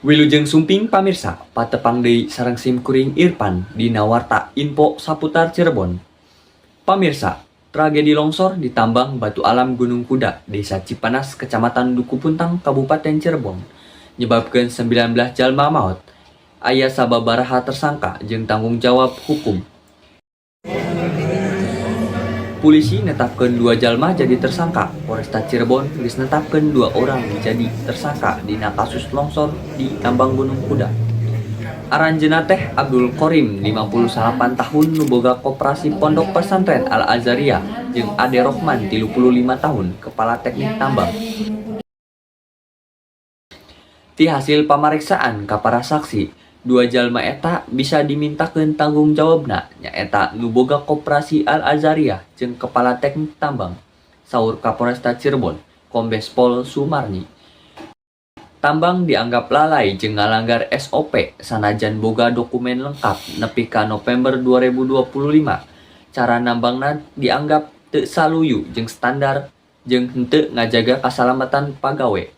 Wilujeng sumping pamirsa, patepang deui sareng simkuring Irfan dina warta info saputar Cirebon. Pamirsa, tragedi longsor di tambang Batu Alam Gunung Kuda, Desa Cipanas, Kecamatan Duku Puntang, Kabupaten Cirebon, nyebabkeun 19 jalma maut. Aya sababaraha tersangka jeung tanggung jawab hukum. Polisi netapkeun 2 jalma jadi tersangka. Polresta Cirebon geus netapkeun 2 orang jadi tersangka dina kasus longsor di tambang Gunung Kuda. Aranjeunna teh Abdul Qorim 58 tahun nu boga koperasi Pondok Pesantren Al Azhariyah jeung Ade Rohman 35 tahun kepala teknik tambang. Ti hasil pamariksaan ka para saksi, 2 jalma eta bisa dimintakeun tanggung jawabna nyaeta nu boga koperasi Al Azhariyah jeung kepala teknik tambang, saur Kapolresta Cirebon, Kombes Pol Sumarni. Tambang dianggap lalai jeung ngalanggar SOP sanajan boga dokumen lengkap nepi ka November 2025. Cara nambangna dianggap teu saluyu jeung standar jeung henteu ngajaga kasalamatan pagawe.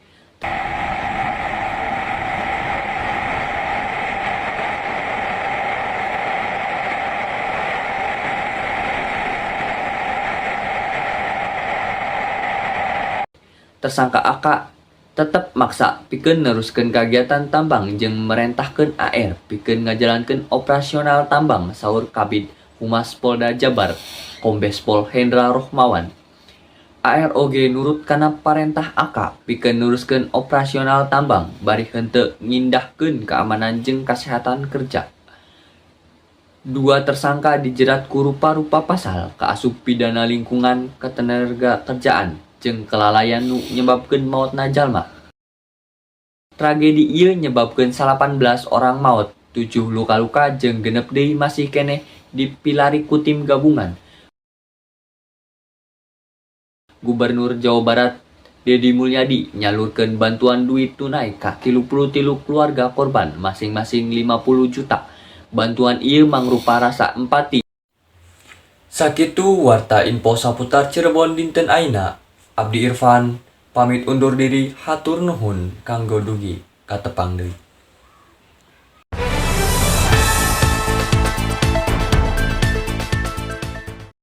Tersangka AK tetep maksa pikeun neruskeun kagiatan tambang jeung merentahkeun AR pikeun ngajalankeun operasional tambang, saur Kabid Humas Polda Jabar, Kombes Pol Hendra Rohmawan. AR oge nurut kana parentah AK pikeun neruskeun operasional tambang bari henteu ngindahkeun keamanan jeung kasehatan kerja. 2 tersangka dijerat ku rupa-rupa pasal kaasup pidana lingkungan ketenagakerjaan jeung kelalaian nu nyebabkeun mautna jalma. Tragedi ieu nyebabkeun 18 orang maut, 7 luka-luka jeung 6 deui masih keneh dipilari ku tim gabungan. Gubernur Jawa Barat Deddy Mulyadi nyalurkeun bantuan duit tunai ka 33 keluarga korban masing-masing 50 juta. Bantuan ieu mangrupa rasa empati. Sakitu warta info saputar Cirebon dinten ayeuna. Abdi Irfan pamit undur diri, hatur nuhun kanggo dugi katepang deui.